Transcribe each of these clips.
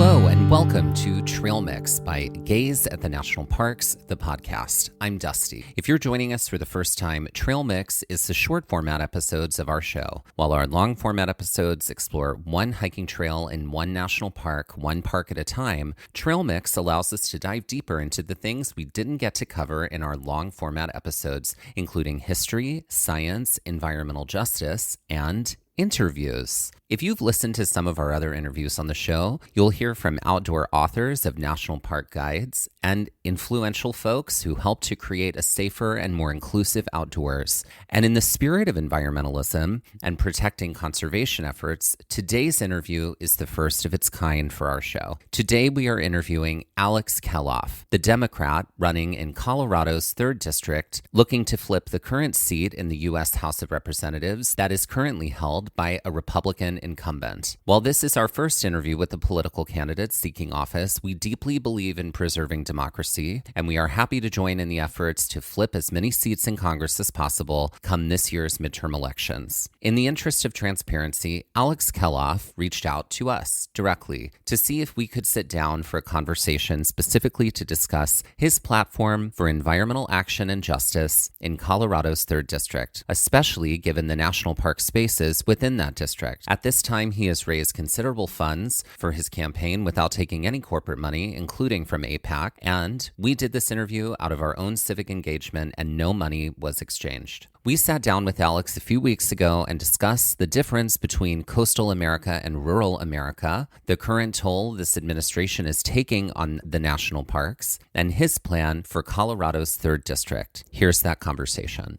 Hello and welcome to Trail Mix by Gaze at the National Parks, the podcast. I'm Dusty. If you're joining us for the first time, Trail Mix is the short format episodes of our show. While our long format episodes explore one hiking trail in one national park, one park at a time, Trail Mix allows us to dive deeper into the things we didn't get to cover in our long format episodes, including history, science, environmental justice, and interviews. If you've listened to some of our other interviews on the show, you'll hear from outdoor authors of national park guides and influential folks who help to create a safer and more inclusive outdoors. And in the spirit of environmentalism and protecting conservation efforts, today's interview is the first of its kind for our show. Today we are interviewing Alex Kelloff, the Democrat running in Colorado's 3rd District, looking to flip the current seat in the U.S. House of Representatives that is currently held by a Republican incumbent. While this is our first interview with a political candidate seeking office, we deeply believe in preserving democracy, and we are happy to join in the efforts to flip as many seats in Congress as possible come this year's midterm elections. In the interest of transparency, Alex Kelloff reached out to us directly to see if we could sit down for a conversation specifically to discuss his platform for environmental action and justice in Colorado's 3rd District, especially given the national park spaces within that district. At this time, he has raised considerable funds for his campaign without taking any corporate money, including from AIPAC, and we did this interview out of our own civic engagement and no money was exchanged. We sat down with Alex a few weeks ago and discussed the difference between coastal America and rural America, the current toll this administration is taking on the national parks, and his plan for Colorado's 3rd District. Here's that conversation.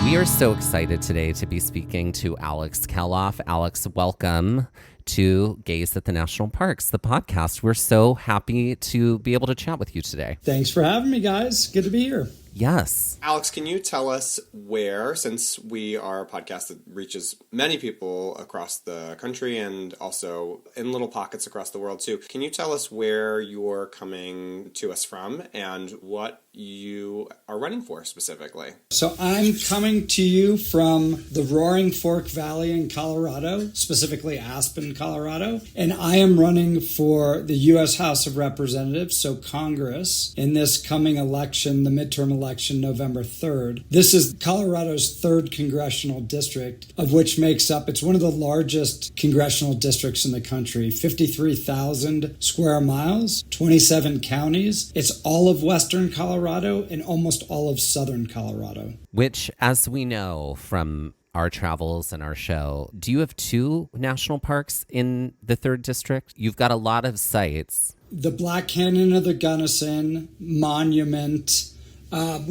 We are so excited today to be speaking to Alex Kelloff. Alex, welcome to Gaze at the National Parks, the podcast. We're so happy to be able to chat with you today. Thanks for having me, guys. Good to be here. Yes. Alex, can you tell us where, since we are a podcast that reaches many people across the country and also in little pockets across the world too, can you tell us where you're coming to us from and what you are running for specifically? So I'm coming to you from the Roaring Fork Valley in Colorado, specifically Aspen, Colorado, and I am running for the U.S. House of Representatives, so Congress, in this coming election, the midterm election, November 3rd. This is Colorado's 3rd congressional district, of which makes up, it's one of the largest congressional districts in the country, 53,000 square miles, 27 counties. It's all of Western Colorado and almost all of Southern Colorado. Which, as we know from our travels and our show, do you have 2 national parks in the 3rd District? You've got a lot of sites. The Black Canyon of the Gunnison, Monument. I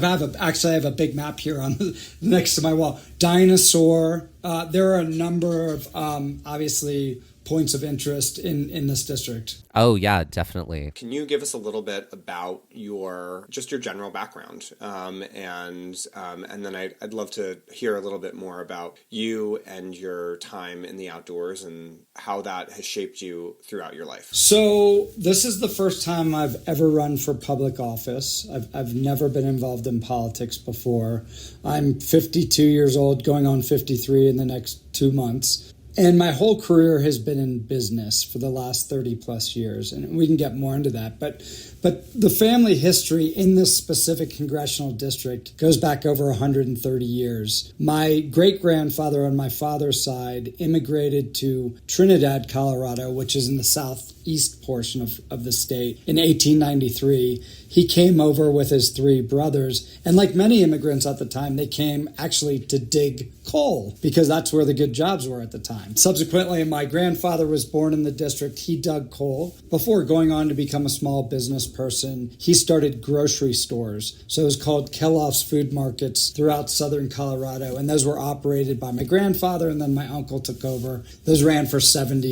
have a big map here on next to my wall. Dinosaur. There are a number of obviously points of interest in this district. Oh yeah, definitely. Can you give us a little bit about your general background, and then I'd love to hear a little bit more about you and your time in the outdoors and how that has shaped you throughout your life. So this is the first time I've ever run for public office. I've never been involved in politics before. I'm 52 years old, going on 53 in the next 2 months. And my whole career has been in business for the last 30 plus years. And we can get more into that. But the family history in this specific congressional district goes back over 130 years. My great-grandfather on my father's side immigrated to Trinidad, Colorado, which is in the southeast portion of the state, in 1893. He came over with his 3 brothers. And like many immigrants at the time, they came actually to dig coal because that's where the good jobs were at the time. Subsequently, my grandfather was born in the district. He dug coal. Before going on to become a small business person, he started grocery stores. So it was called Kelloff's Food Markets throughout southern Colorado. And those were operated by my grandfather, and then my uncle took over. Those ran for 70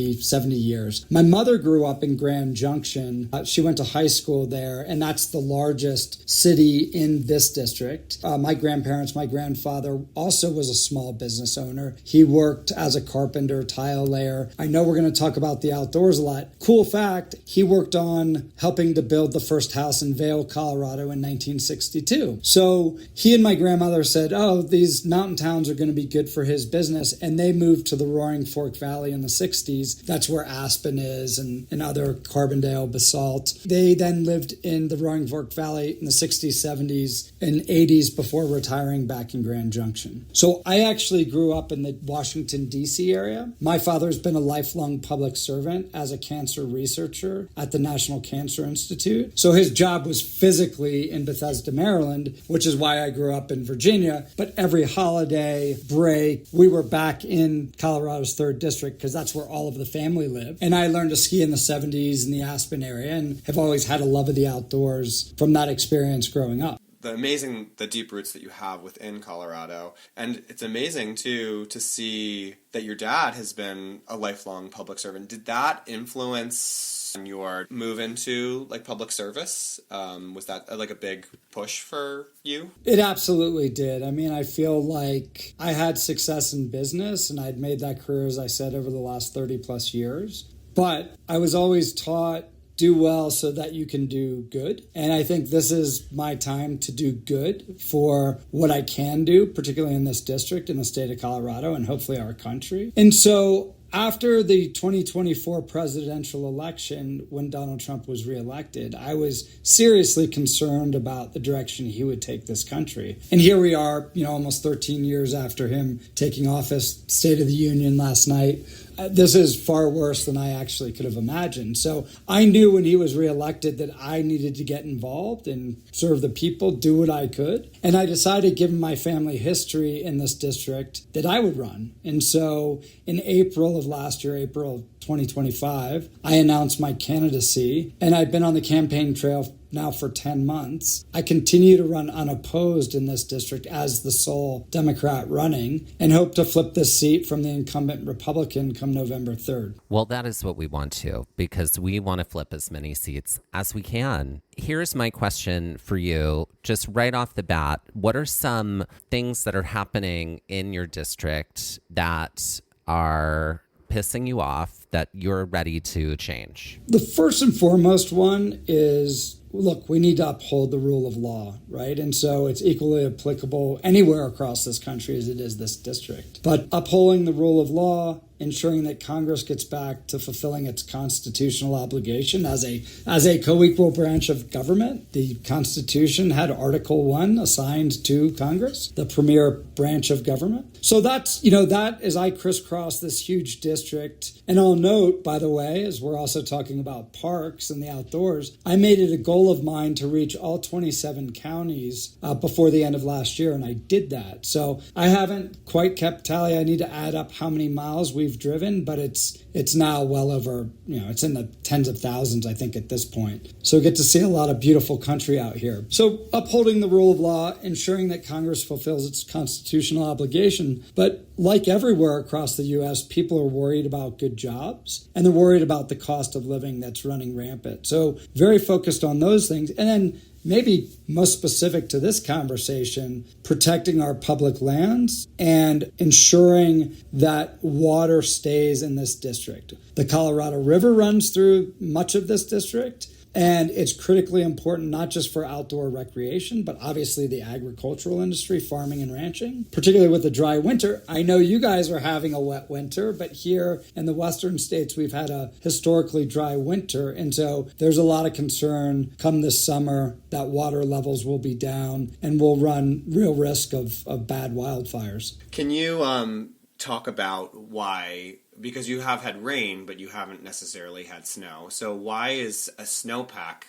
years. My mother grew grew up in Grand Junction. She went to high school there, and that's the largest city in this district. My grandparents, my grandfather also was a small business owner. He worked as a carpenter, tile layer. I know we're going to talk about the outdoors a lot. Cool fact, he worked on helping to build the first house in Vail, Colorado in 1962. So he and my grandmother said, oh, these mountain towns are going to be good for his business. And they moved to the Roaring Fork Valley in the 60s. That's where Aspen is and other Carbondale, Basalt. They then lived in the Roaring Fork Valley in the 60s, 70s, and 80s before retiring back in Grand Junction. So I actually grew up in the Washington, D.C. area. My father's been a lifelong public servant as a cancer researcher at the National Cancer Institute. So his job was physically in Bethesda, Maryland, which is why I grew up in Virginia. But every holiday break, we were back in Colorado's 3rd District because that's where all of the family lived. And I learned to ski in the 70s in the Aspen area and have always had a love of the outdoors from that experience growing up. The deep roots that you have within Colorado. And it's amazing, too, to see that your dad has been a lifelong public servant. Did that influence your move into public service? Was that a big push for you? It absolutely did. I mean, I feel like I had success in business and I'd made that career, as I said, over the last 30 plus years. But I was always taught, do well so that you can do good. And I think this is my time to do good for what I can do, particularly in this district, in the state of Colorado, and hopefully our country. And so after the 2024 presidential election, when Donald Trump was reelected, I was seriously concerned about the direction he would take this country. And here we are, almost 13 years after him taking office, State of the Union last night. This is far worse than I actually could have imagined. So I knew when he was reelected that I needed to get involved and serve the people, do what I could. And I decided, given my family history in this district, that I would run. And so in April of last year, April 2025, I announced my candidacy, and I've been on the campaign trail now for 10 months. I continue to run unopposed in this district as the sole Democrat running and hope to flip this seat from the incumbent Republican come November 3rd. Well, that is what we want to, because we want to flip as many seats as we can. Here's my question for you, just right off the bat. What are some things that are happening in your district that are pissing you off that you're ready to change? The first and foremost one is, look, we need to uphold the rule of law, right? And so it's equally applicable anywhere across this country as it is this district. But upholding the rule of law, ensuring that Congress gets back to fulfilling its constitutional obligation as a co-equal branch of government. The Constitution had Article 1 assigned to Congress, the premier branch of government. So that's, that as I crisscross this huge district. And I'll note, by the way, as we're also talking about parks and the outdoors, I made it a goal of mine to reach all 27 counties before the end of last year, and I did that. So I haven't quite kept tally. I need to add up how many miles we've driven, but it's now well over, it's in the tens of thousands, I think, at this point. So we get to see a lot of beautiful country out here. So upholding the rule of law, ensuring that Congress fulfills its constitutional obligation. But like everywhere across the U.S., people are worried about good jobs, and they're worried about the cost of living that's running rampant. So very focused on those things. And then maybe most specific to this conversation, protecting our public lands and ensuring that water stays in this district. The Colorado River runs through much of this district, and it's critically important not just for outdoor recreation, but obviously the agricultural industry, farming and ranching, particularly with the dry winter. I know you guys are having a wet winter, but here in the western states, we've had a historically dry winter. And so there's a lot of concern come this summer that water levels will be down and we'll run real risk of bad wildfires. Can you talk about why, because you have had rain, but you haven't necessarily had snow. So why is a snowpack,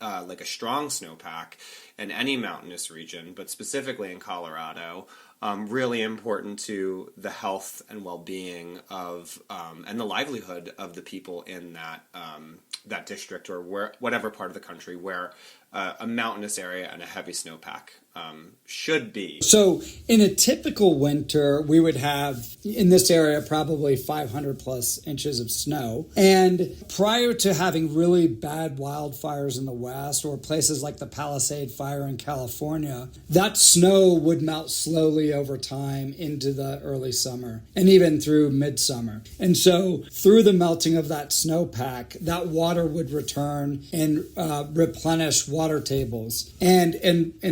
like a strong snowpack in any mountainous region, but specifically in Colorado, really important to the health and well-being of and the livelihood of the people in that district or whatever part of the country where a mountainous area and a heavy snowpack should be? So in a typical winter, we would have in this area probably 500 plus inches of snow. And prior to having really bad wildfires in the West or places like the Palisade Fire in California, that snow would melt slowly over time into the early summer and even through midsummer. And so through the melting of that snowpack, that water would return and replenish water tables. And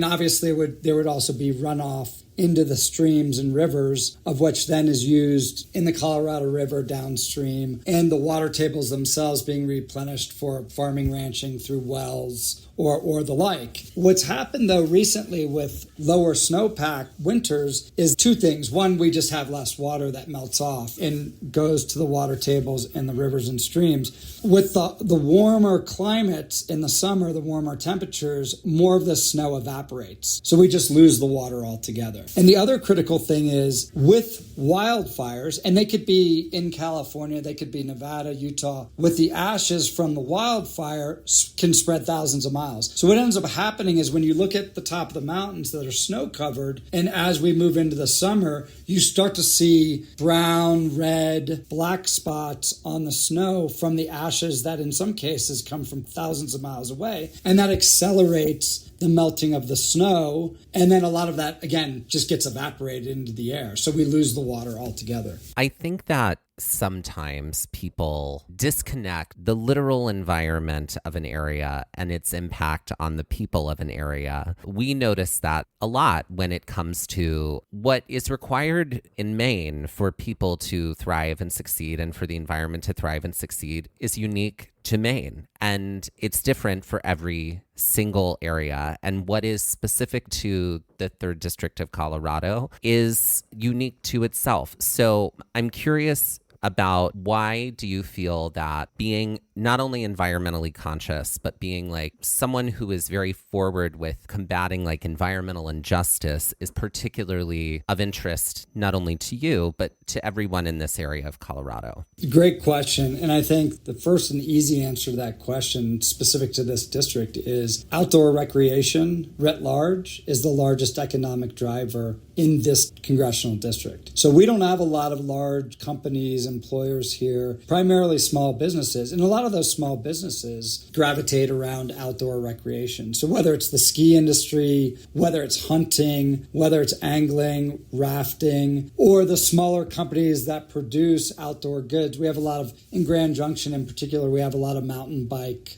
obviously there would also be runoff into the streams and rivers, of which then is used in the Colorado River downstream, and the water tables themselves being replenished for farming, ranching through wells or the like. What's happened, though, recently with lower snowpack winters is two things. One, we just have less water that melts off and goes to the water tables and the rivers and streams. With the warmer climates in the summer, the warmer temperatures, more of the snow evaporates. So we just lose the water altogether. And the other critical thing is with wildfires, and they could be in California, they could be Nevada, Utah, with the ashes from the wildfire can spread thousands of miles. So what ends up happening is when you look at the top of the mountains that are snow covered, and as we move into the summer, you start to see brown, red, black spots on the snow from the ashes that in some cases come from thousands of miles away. And that accelerates the melting of the snow. And then a lot of that, again, just gets evaporated into the air. So we lose the water altogether. I think that sometimes people disconnect the literal environment of an area and its impact on the people of an area. We notice that a lot when it comes to what is required in Maine for people to thrive and succeed and for the environment to thrive and succeed is unique to Maine. And it's different for every single area. And what is specific to the 3rd District of Colorado is unique to itself. So I'm curious about why do you feel that being not only environmentally conscious, but being like someone who is very forward with combating like environmental injustice is particularly of interest, not only to you, but to everyone in this area of Colorado? Great question. And I think the first and easy answer to that question specific to this district is outdoor recreation writ large is the largest economic driver in this congressional district. So we don't have a lot of large companies, employers here, primarily small businesses. And a lot of those small businesses gravitate around outdoor recreation. So whether it's the ski industry, whether it's hunting, whether it's angling, rafting, or the smaller companies that produce outdoor goods, we have a lot of, in Grand Junction in particular, we have a lot of mountain bike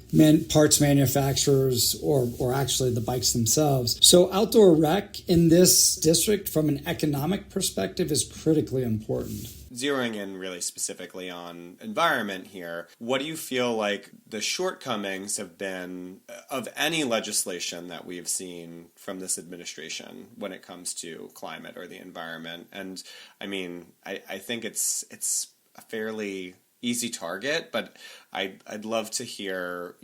parts manufacturers or actually the bikes themselves. So outdoor rec in this district from an economic perspective is critically important. Zeroing in really specifically on environment here, what do you feel like the shortcomings have been of any legislation that we've seen from this administration when it comes to climate or the environment? And I mean, I think it's a fairly easy target, but I'd love to hear,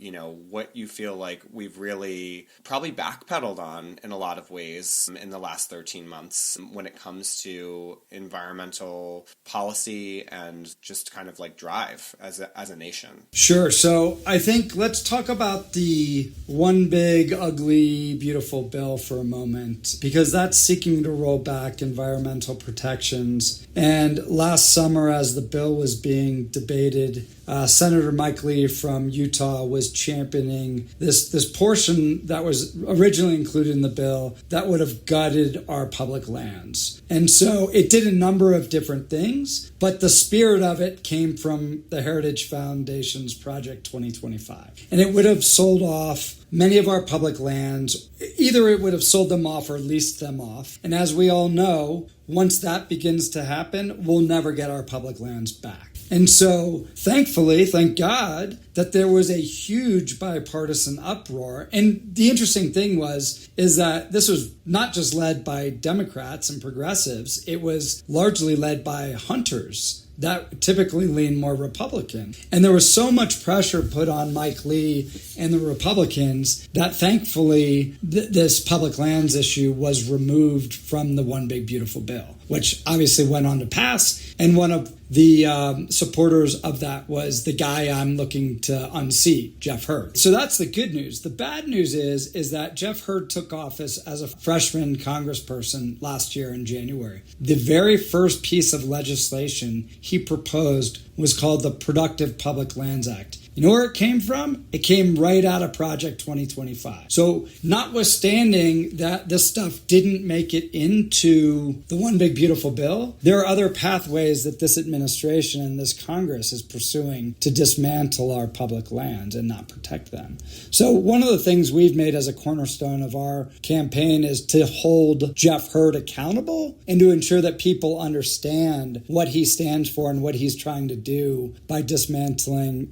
what you feel like we've really probably backpedaled on in a lot of ways in the last 13 months when it comes to environmental policy and just kind of like drive as a nation. Sure. So I think let's talk about the one big, ugly, beautiful bill for a moment, because that's seeking to roll back environmental protections. And last summer, as the bill was being debated, Senator Mike Lee from Utah was championing this portion that was originally included in the bill that would have gutted our public lands. And so it did a number of different things, but the spirit of it came from the Heritage Foundation's Project 2025. And it would have sold off many of our public lands. Either it would have sold them off or leased them off. And as we all know, once that begins to happen, we'll never get our public lands back. And so, thankfully, thank God, that there was a huge bipartisan uproar. And the interesting thing is that this was not just led by Democrats and progressives, it was largely led by hunters that typically lean more Republican. And there was so much pressure put on Mike Lee and the Republicans that thankfully this public lands issue was removed from the One Big Beautiful Bill. which obviously went on to pass. And one of the supporters of that was the guy I'm looking to unseat, Jeff Hurd. So that's the good news. The bad news is that Jeff Hurd took office as a freshman congressperson last year in January. The very first piece of legislation he proposed was called the Productive Public Lands Act. You know where it came from? It came right out of Project 2025. So notwithstanding that this stuff didn't make it into the One Big Beautiful Bill, there are other pathways that this administration and this Congress is pursuing to dismantle our public lands and not protect them. So one of the things we've made as a cornerstone of our campaign is to hold Jeff Hurd accountable and to ensure that people understand what he stands for and what he's trying to do by dismantling,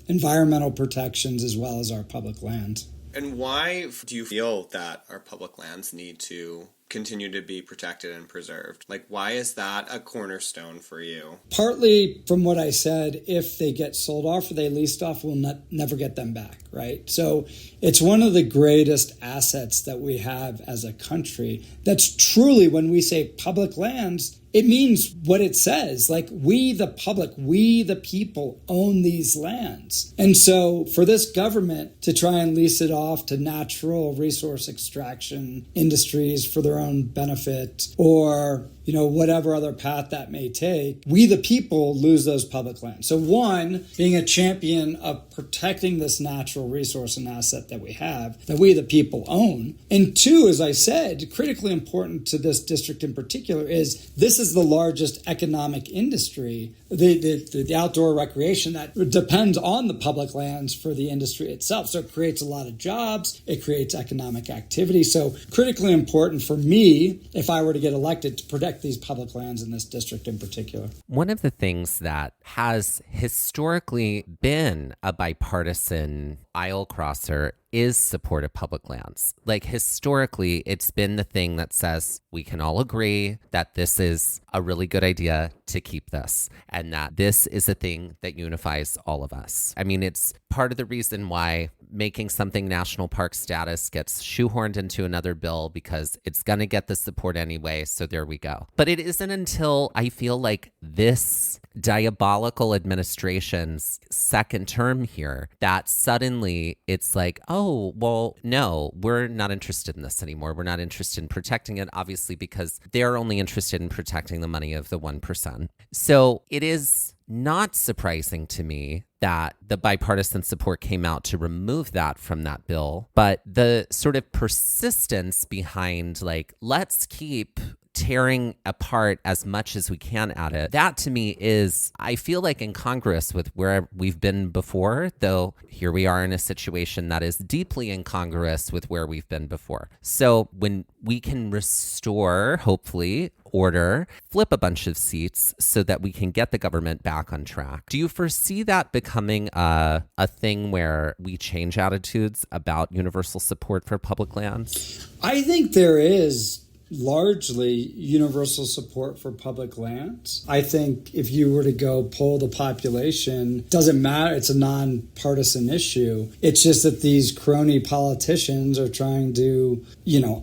environmental protections as well as our public lands. And why do you feel that our public lands need to continue to be protected and preserved? Like, why is that a cornerstone for you? Partly from what I said, if they get sold off or they leased off, we'll never get them back, right? So it's one of the greatest assets that we have as a country. That's truly, when we say public lands, it means what it says. Like, we, the public, we, the people, own these lands. And so for this government to try and lease it off to natural resource extraction industries for their own benefit, or whatever other path that may take, we the people lose those public lands. So one, being a champion of protecting this natural resource and asset that we have, that we the people own. And two, as I said, critically important to this district in particular is this is the largest economic industry, the outdoor recreation that depends on the public lands for the industry itself. So it creates a lot of jobs, it creates economic activity. So critically important for me, if I were to get elected, to protect these public lands in this district in particular. One of the things that has historically been a bipartisan aisle crosser is support of public lands. Like, historically, it's been the thing that says we can all agree that this is a really good idea to keep this, and that this is a thing that unifies all of us. I mean, it's part of the reason why making something national park status gets shoehorned into another bill, because it's going to get the support anyway, so there we go. But it isn't until I feel like this diabolical administration's second term here that suddenly it's like, oh, well, no, we're not interested in this anymore. We're not interested in protecting it, obviously, because they're only interested in protecting the money of the 1%. So it is not surprising to me that the bipartisan support came out to remove that from that bill, but the sort of persistence behind, like, let's keep tearing apart as much as we can at it, that to me is, I feel like in Congress with where we've been before, though here we are in a situation that is deeply incongruous with where we've been before. So when we can restore, hopefully, order, flip a bunch of seats so that we can get the government back on track. Do you foresee that becoming a thing where we change attitudes about universal support for public lands? I think there is largely universal support for public lands. I think if you were to go poll the population, doesn't matter, it's a nonpartisan issue. It's just that these crony politicians are trying to,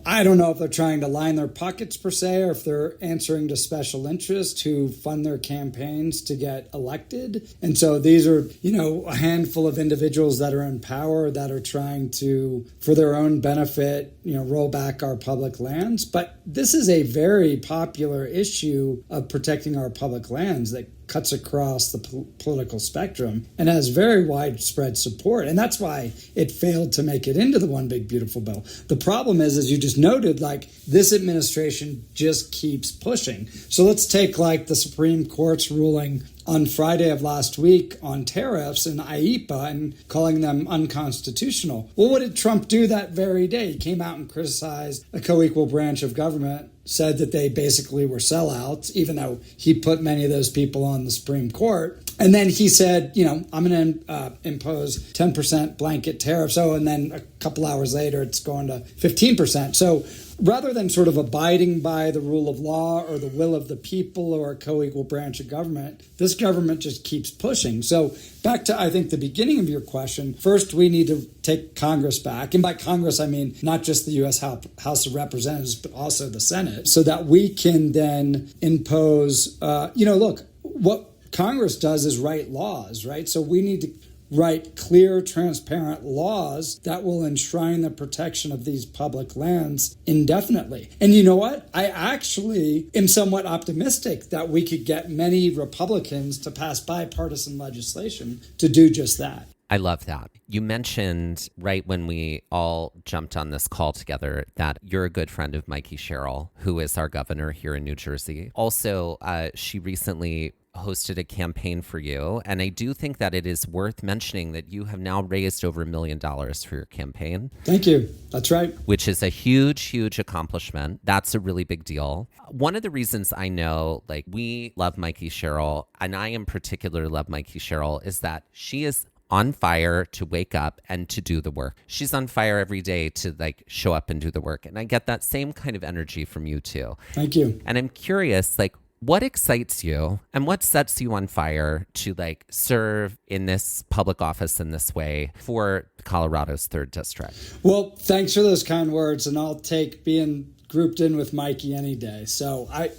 I don't know if they're trying to line their pockets per se, or if they're answering to special interests who fund their campaigns to get elected. And so these are, a handful of individuals that are in power that are trying to, for their own benefit, roll back our public lands. But this is a very popular issue of protecting our public lands that cuts across the political spectrum and has very widespread support. And that's why it failed to make it into the One Big Beautiful Bill. The problem is, as you just noted, like, this administration just keeps pushing. So let's take like the Supreme Court's ruling on Friday of last week on tariffs and IEEPA and calling them unconstitutional. Well, what did Trump do that very day? He came out and criticized a co-equal branch of government, said that they basically were sellouts, even though he put many of those people on the Supreme Court. And then he said, I'm going to impose 10% blanket tariffs. And then a couple hours later, it's going to 15%. So rather than sort of abiding by the rule of law or the will of the people or a co-equal branch of government, this government just keeps pushing. So back to, I think, the beginning of your question, first we need to take Congress back. And by Congress, I mean not just the U.S. House of Representatives, but also the Senate, so that we can then impose, look, what Congress does is write laws, right? So we need to write clear, transparent laws that will enshrine the protection of these public lands indefinitely. And you know what? I actually am somewhat optimistic that we could get many Republicans to pass bipartisan legislation to do just that. I love that. You mentioned right when we all jumped on this call together that you're a good friend of Mikey Sherrill, who is our governor here in New Jersey. Also, she recently hosted a campaign for you. And I do think that it is worth mentioning that you have now raised over $1 million for your campaign. Thank you. That's right. Which is a huge, huge accomplishment. That's a really big deal. One of the reasons I know, like, we love Mikey Sherrill, and I in particular love Mikey Sherrill, is that she is on fire to wake up and to do the work. She's on fire every day to show up and do the work. And I get that same kind of energy from you too. Thank you. And I'm curious, what excites you and what sets you on fire to serve in this public office in this way for Colorado's 3rd District? Well, thanks for those kind words, and I'll take being grouped in with Mikey any day. So I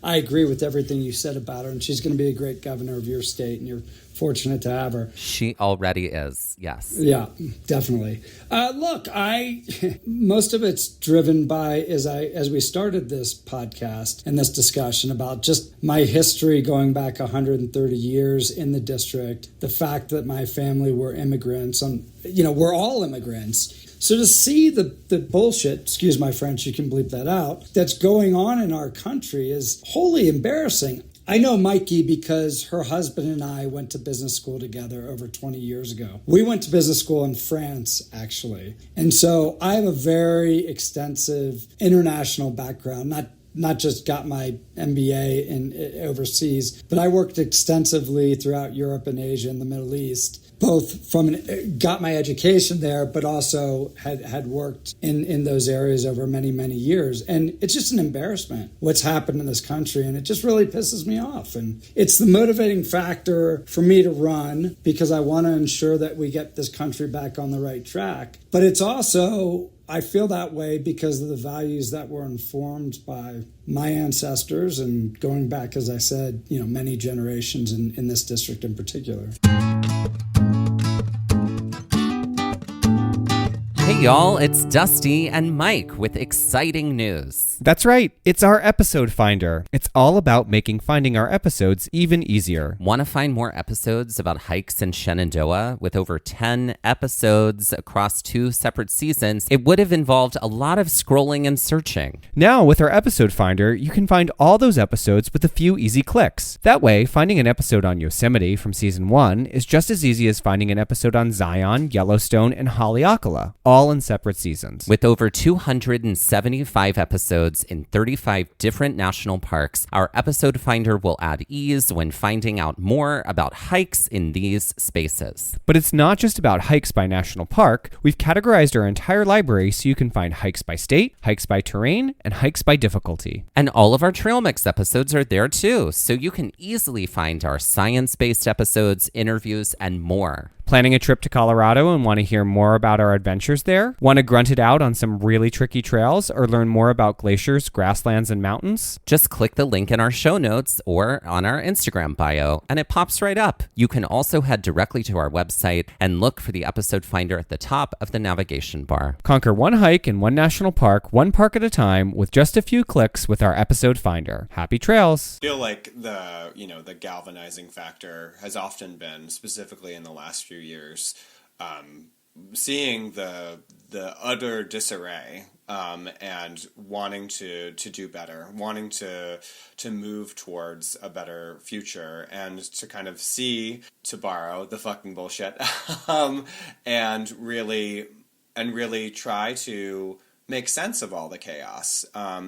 agree with everything you said about her, and she's going to be a great governor of your state, and you're fortunate to have her. She already is, yes. Yeah, definitely. Look, most of it's driven by, as we started this podcast and this discussion about just my history going back 130 years in the district, the fact that my family were immigrants, we're all immigrants. So to see the bullshit, excuse my French, you can bleep that out, that's going on in our country is wholly embarrassing. I know Mikey because her husband and I went to business school together over 20 years ago. We went to business school in France, actually. And so I have a very extensive international background, not just got my MBA in overseas, but I worked extensively throughout Europe and Asia and the Middle East. Both got my education there, but also had worked in those areas over many, many years. And it's just an embarrassment what's happened in this country. And it just really pisses me off. And it's the motivating factor for me to run because I want to ensure that we get this country back on the right track. But it's also, I feel that way because of the values that were informed by my ancestors and going back, as I said, many generations in this district in particular. Hey y'all, it's Dusty and Mike with exciting news. That's right, it's our episode finder. It's all about making finding our episodes even easier. Want to find more episodes about hikes in Shenandoah? With over 10 episodes across 2 separate seasons, it would have involved a lot of scrolling and searching. Now, with our episode finder, you can find all those episodes with a few easy clicks. That way, finding an episode on Yosemite from season 1 is just as easy as finding an episode on Zion, Yellowstone, and Haleakala, all in separate seasons. With over 275 episodes in 35 different national parks, our episode finder will add ease when finding out more about hikes in these spaces. But it's not just about hikes by national park. We've categorized our entire library so you can find hikes by state, hikes by terrain, and hikes by difficulty. And all of our Trail Mix episodes are there too, so you can easily find our science-based episodes, interviews, and more. Planning a trip to Colorado and want to hear more about our adventures there? Want to grunt it out on some really tricky trails or learn more about glaciers, grasslands, and mountains? Just click the link in our show notes or on our Instagram bio, and it pops right up. You can also head directly to our website and look for the episode finder at the top of the navigation bar. Conquer one hike in one national park, one park at a time, with just a few clicks with our episode finder. Happy trails! I feel like the galvanizing factor has often been, specifically in the last few years, seeing the utter disarray and wanting to do better, wanting to move towards a better future, and to kind of see, to borrow the fucking bullshit, and really try to make sense of all the chaos.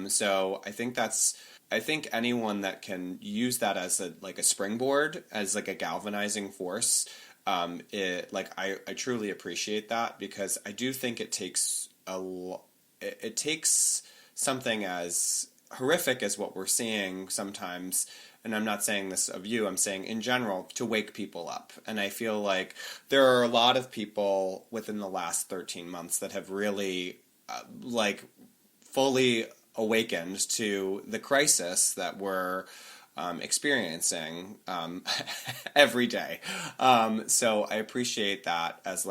So I think anyone that can use that as a springboard, as a galvanizing force, I truly appreciate that, because I do think it takes something as horrific as what we're seeing sometimes, and I'm not saying this of you, I'm saying in general, to wake people up. And I feel like there are a lot of people within the last 13 months that have really fully awakened to the crisis that we're experiencing every day. So I appreciate that as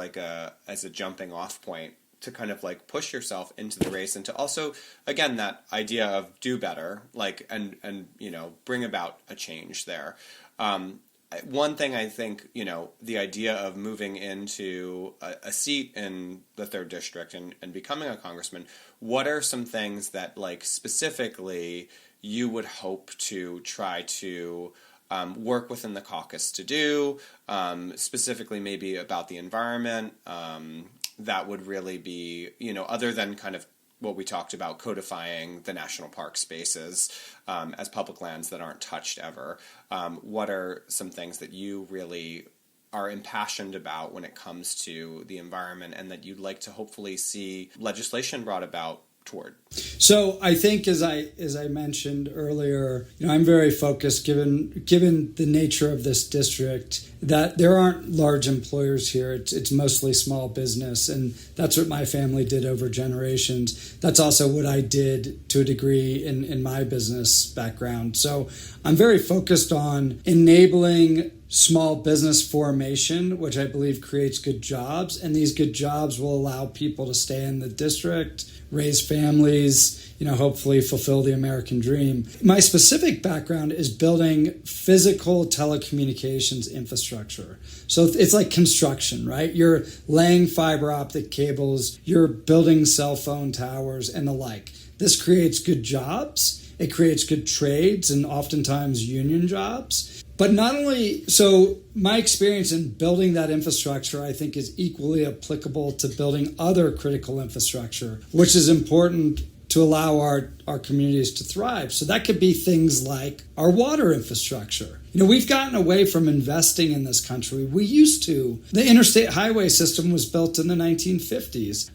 a jumping off point to kind of push yourself into the race, and to also, again, that idea of do better, and bring about a change there. One thing I think, the idea of moving into a seat in the 3rd District and becoming a congressman, what are some things that, specifically you would hope to try to work within the caucus to do, specifically maybe about the environment, that would really be, other than kind of what we talked about, codifying the national park spaces as public lands that aren't touched ever. What are some things that you really are impassioned about when it comes to the environment, and that you'd like to hopefully see legislation brought about toward? So I think, as I mentioned earlier, I'm very focused, given the nature of this district, that there aren't large employers here. It's mostly small business, and that's what my family did over generations. That's also what I did to a degree in my business background. So I'm very focused on enabling small business formation, which I believe creates good jobs, and these good jobs will allow people to stay in the district, raise families, hopefully fulfill the American dream. My specific background is building physical telecommunications infrastructure. So it's like construction, right? You're laying fiber optic cables, you're building cell phone towers and the like. This creates good jobs. It creates good trades and oftentimes union jobs. But not only, so my experience in building that infrastructure, I think, is equally applicable to building other critical infrastructure, which is important to allow our communities to thrive. So that could be things like our water infrastructure. We've gotten away from investing in this country. We used to. The interstate highway system was built in the 1950s.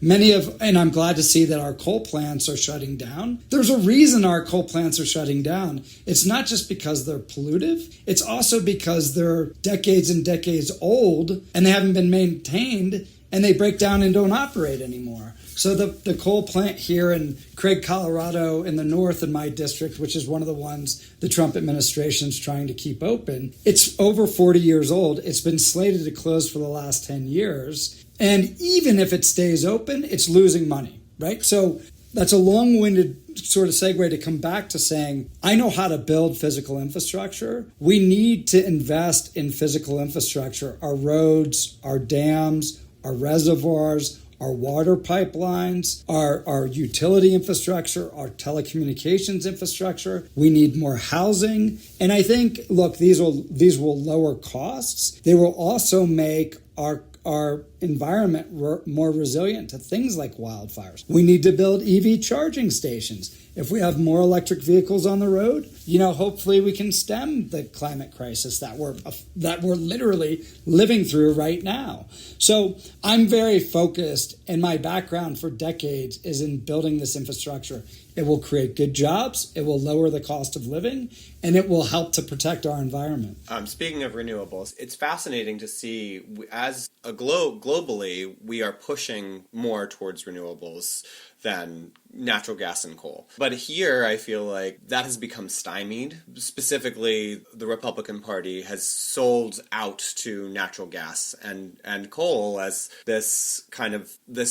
And I'm glad to see that our coal plants are shutting down. There's a reason our coal plants are shutting down. It's not just because they're pollutive. It's also because they're decades and decades old and they haven't been maintained, and they break down and don't operate anymore. So the coal plant here in Craig, Colorado, in the north in my district, which is one of the ones the Trump administration is trying to keep open, it's over 40 years old. It's been slated to close for the last 10 years. And even if it stays open, it's losing money, right? So that's a long-winded sort of segue to come back to saying, I know how to build physical infrastructure. We need to invest in physical infrastructure, our roads, our dams, our reservoirs, our water pipelines, our utility infrastructure, our telecommunications infrastructure. We need more housing. And I think, look, these will lower costs. They will also make our environment more resilient to things like wildfires. We need to build EV charging stations. If we have more electric vehicles on the road, hopefully we can stem the climate crisis that we're literally living through right now. So I'm very focused, and my background for decades is in building this infrastructure. It will create good jobs, it will lower the cost of living, and it will help to protect our environment. Speaking of renewables, it's fascinating to see, as a globally, we are pushing more towards renewables than natural gas and coal. But here, I feel like that has become stymied. Specifically, the Republican Party has sold out to natural gas and coal as this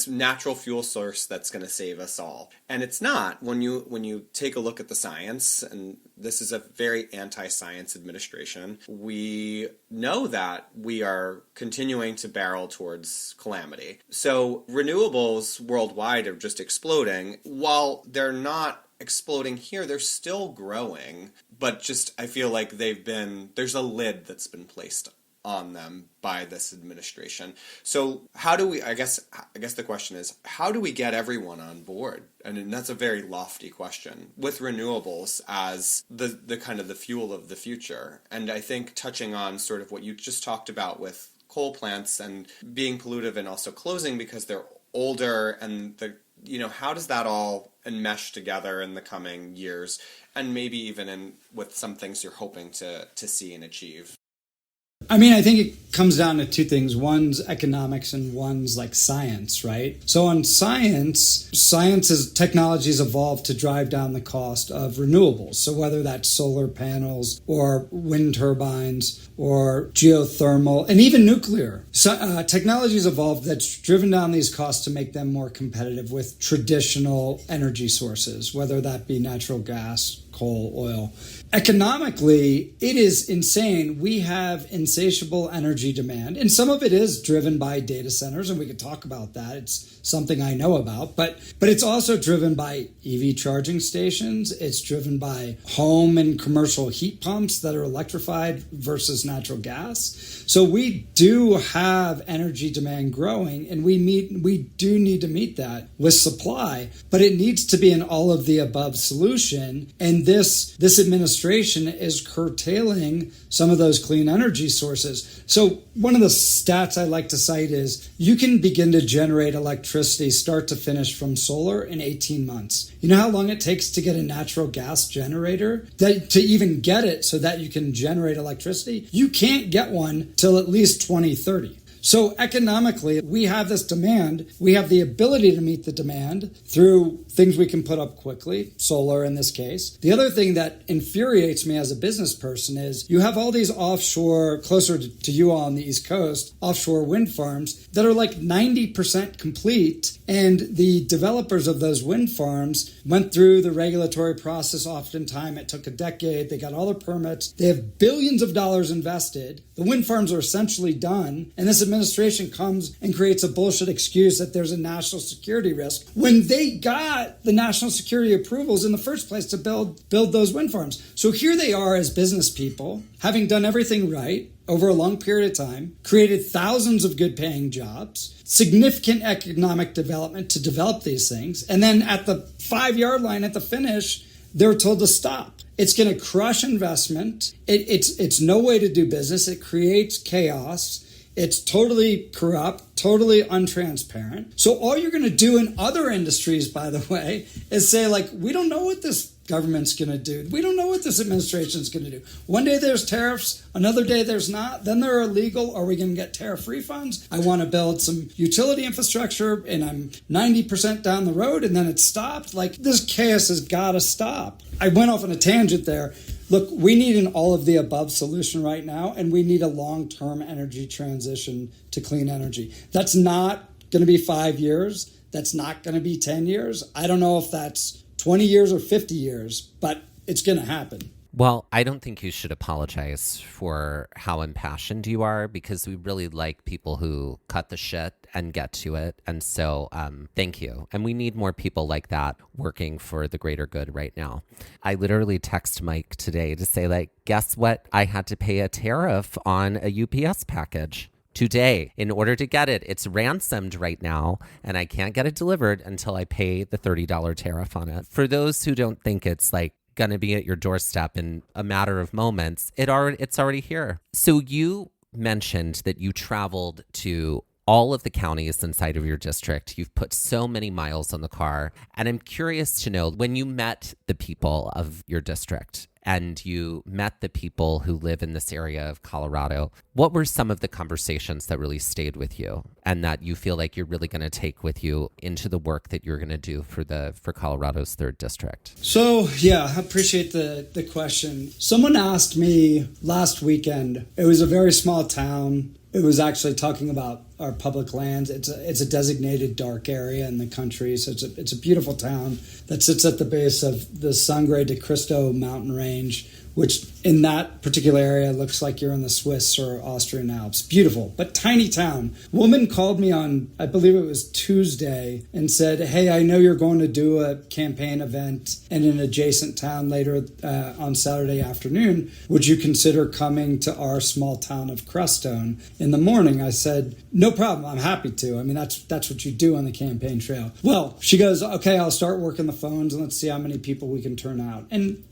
natural fuel source that's going to save us all. And it's not. When you take a look at the science, and this is a very anti-science administration, we know that we are continuing to barrel towards calamity. So renewables worldwide are just exploding. While they're not exploding here, they're still growing. But just, I feel like there's a lid that's been placed on them by this administration. So how do we, I guess the question is, how do we get everyone on board? And that's a very lofty question, with renewables as the kind of the fuel of the future. And I think touching on sort of what you just talked about with coal plants and being pollutive and also closing because they're older, and how does that all and mesh together in the coming years, and maybe even with some things you're hoping to see and achieve? I mean, I think it comes down to two things. One's economics and one's like science, right? So on science is technologies evolved to drive down the cost of renewables. So whether that's solar panels or wind turbines or geothermal and even nuclear. So technologies evolved that's driven down these costs to make them more competitive with traditional energy sources, whether that be natural gas, coal, oil. Economically, it is insane. We have insatiable energy demand, and some of it is driven by data centers, and we could talk about that. It's something I know about, but it's also driven by EV charging stations. It's driven by home and commercial heat pumps that are electrified versus natural gas. So we do have energy demand growing, and we do need to meet that with supply, but it needs to be an all of the above solution. And this administration is curtailing some of those clean energy sources. So one of the stats I like to cite is you can begin to generate electricity start to finish from solar in 18 months. You know how long it takes to get a natural gas generator to even get it so that you can generate electricity? You can't get one till at least 2030. So economically, we have this demand. We have the ability to meet the demand through things we can put up quickly, solar in this case. The other thing that infuriates me as a business person is you have all these offshore, closer to you all on the East Coast, offshore wind farms that are like 90% complete. And the developers of those wind farms went through the regulatory process. Oftentimes it took a decade. They got all the permits. They have billions of dollars invested. The wind farms are essentially done. And this administration comes and creates a bullshit excuse that there's a national security risk when they got the national security approvals in the first place to build those wind farms. So here they are as business people, having done everything right over a long period of time, created thousands of good paying jobs, significant economic development to develop these things. And then at the 5-yard line at the finish, they're told to stop. It's going to crush investment. It's no way to do business. It creates chaos. It's totally corrupt, totally untransparent. So all you're going to do in other industries, by the way, is say, like, we don't know what this government's going to do. We don't know what this administration is going to do. One day there's tariffs, another day there's not. Then they're illegal. Are we going to get tariff refunds? I want to build some utility infrastructure and I'm 90% down the road and then it's stopped. Like, this chaos has got to stop. I went off on a tangent there. Look, we need an all of the above solution right now, and we need a long-term energy transition to clean energy. That's not going to be 5 years. That's not going to be 10 years. I don't know if that's 20 years or 50 years, but it's going to happen. Well, I don't think you should apologize for how impassioned you are, because we really like people who cut the shit and get to it. And so thank you. And we need more people like that working for the greater good right now. I literally text Mike today to say, like, guess what? I had to pay a tariff on a UPS package today in order to get it. It's ransomed right now, and I can't get it delivered until I pay the $30 tariff on it. For those who don't think it's like going to be at your doorstep in a matter of moments, it's already here. So you mentioned that you traveled to all of the counties inside of your district. You've put so many miles on the car. And I'm curious to know, when you met the people of your district and you met the people who live in this area of Colorado, what were some of the conversations that really stayed with you and that you feel like you're really going to take with you into the work that you're going to do for Colorado's 3rd district? So, yeah, I appreciate the question. Someone asked me last weekend, it was a very small town. It was actually talking about our public lands. It's a designated dark area in the country. So it's a beautiful town that sits at the base of the Sangre de Cristo mountain range, which in that particular area looks like you're in the Swiss or Austrian Alps. Beautiful, but tiny town. Woman called me on, I believe it was Tuesday, and said, hey, I know you're going to do a campaign event in an adjacent town later on Saturday afternoon. Would you consider coming to our small town of Crestone in the morning? I said, no problem, I'm happy to. I mean, that's what you do on the campaign trail. Well, she goes, okay, I'll start working the phones and let's see how many people we can turn out. And,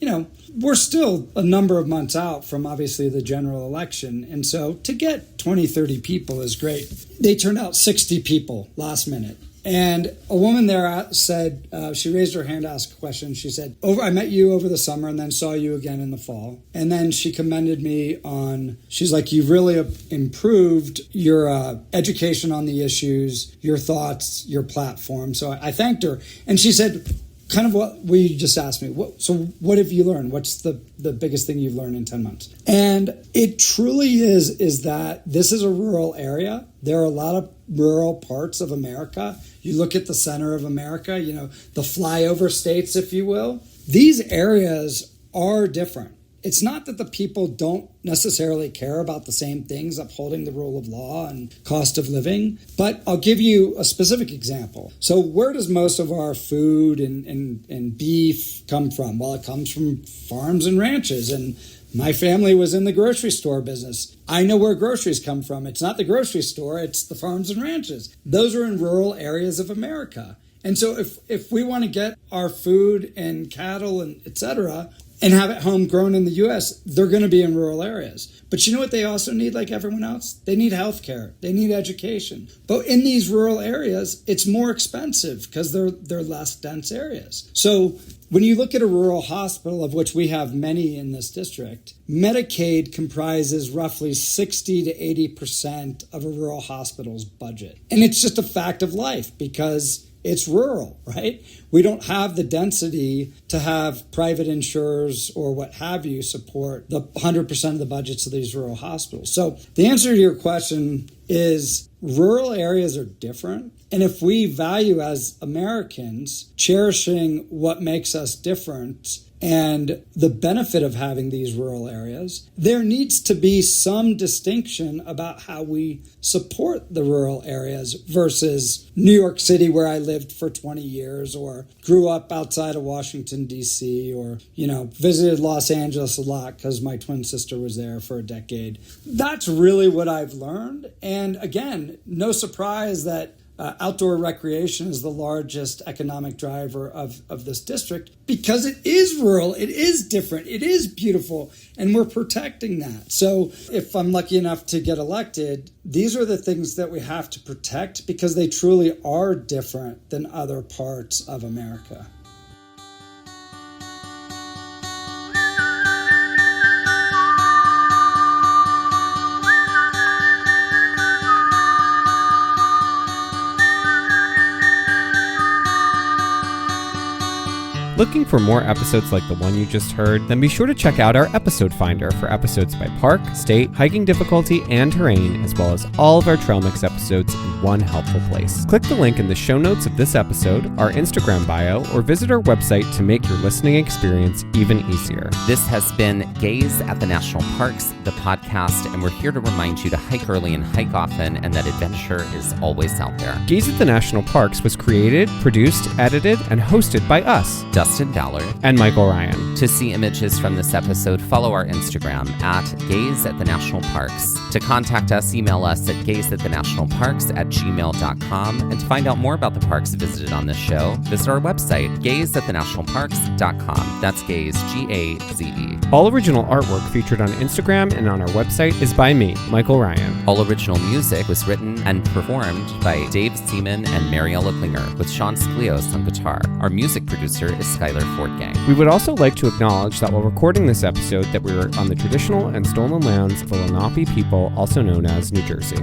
we're still a number of months out from obviously the general election. And so to get 20, 30 people is great. They turned out 60 people last minute. And a woman there said, she raised her hand to ask a question. She said, I met you over the summer and then saw you again in the fall. And then she commended me on, she's like, you've really improved your education on the issues, your thoughts, your platform. So I thanked her. And she said, kind of what you just asked me. So what have you learned? What's the biggest thing you've learned in 10 months? And it truly is that this is a rural area. There are a lot of rural parts of America. You look at the center of America, the flyover states, if you will. These areas are different. It's not that the people don't necessarily care about the same things, upholding the rule of law and cost of living, but I'll give you a specific example. So where does most of our food and beef come from? Well, it comes from farms and ranches, and my family was in the grocery store business. I know where groceries come from. It's not the grocery store, it's the farms and ranches. Those are in rural areas of America. And so if we want to get our food and cattle and et cetera, and have it homegrown in the U.S., they're going to be in rural areas. But you know what they also need, like everyone else? They need healthcare. They need education. But in these rural areas, it's more expensive because they're less dense areas. So when you look at a rural hospital, of which we have many in this district, Medicaid comprises roughly 60 to 80% of a rural hospital's budget. And it's just a fact of life because it's rural, right? We don't have the density to have private insurers or what have you support the 100% of the budgets of these rural hospitals. So the answer to your question is rural areas are different. And if we value as Americans cherishing what makes us different and the benefit of having these rural areas, there needs to be some distinction about how we support the rural areas versus New York City, where I lived for 20 years, or grew up outside of Washington, D.C., or, visited Los Angeles a lot because my twin sister was there for a decade. That's really what I've learned. And again, no surprise that outdoor recreation is the largest economic driver of this district because it is rural, it is different, it is beautiful, and we're protecting that. So if I'm lucky enough to get elected, these are the things that we have to protect because they truly are different than other parts of America. Looking for more episodes like the one you just heard? Then be sure to check out our episode finder for episodes by park, state, hiking difficulty, and terrain, as well as all of our Trail Mix episodes in one helpful place. Click the link in the show notes of this episode, our Instagram bio, or visit our website to make your listening experience even easier. This has been Gaze at the National Parks, the podcast, and we're here to remind you to hike early and hike often, and that adventure is always out there. Gaze at the National Parks was created, produced, edited, and hosted by us, Dustin Ballard and Michael Ryan. To see images from this episode, follow our Instagram at Gaze at the National Parks. To contact us, email us at gazeatthenationalparks@gmail.com. And to find out more about the parks visited on this show, visit our website, gazeatthenationalparks.com. That's Gaze, G-A-Z-E. All original artwork featured on Instagram and on our website is by me, Michael Ryan. All original music was written and performed by Dave Seaman and Mariella Klinger, with Sean Sklios on guitar. Our music producer is Skylar Fortgang. We would also like to acknowledge that while recording this episode that we were on the traditional and stolen lands of the Lenape people, also known as New Jersey.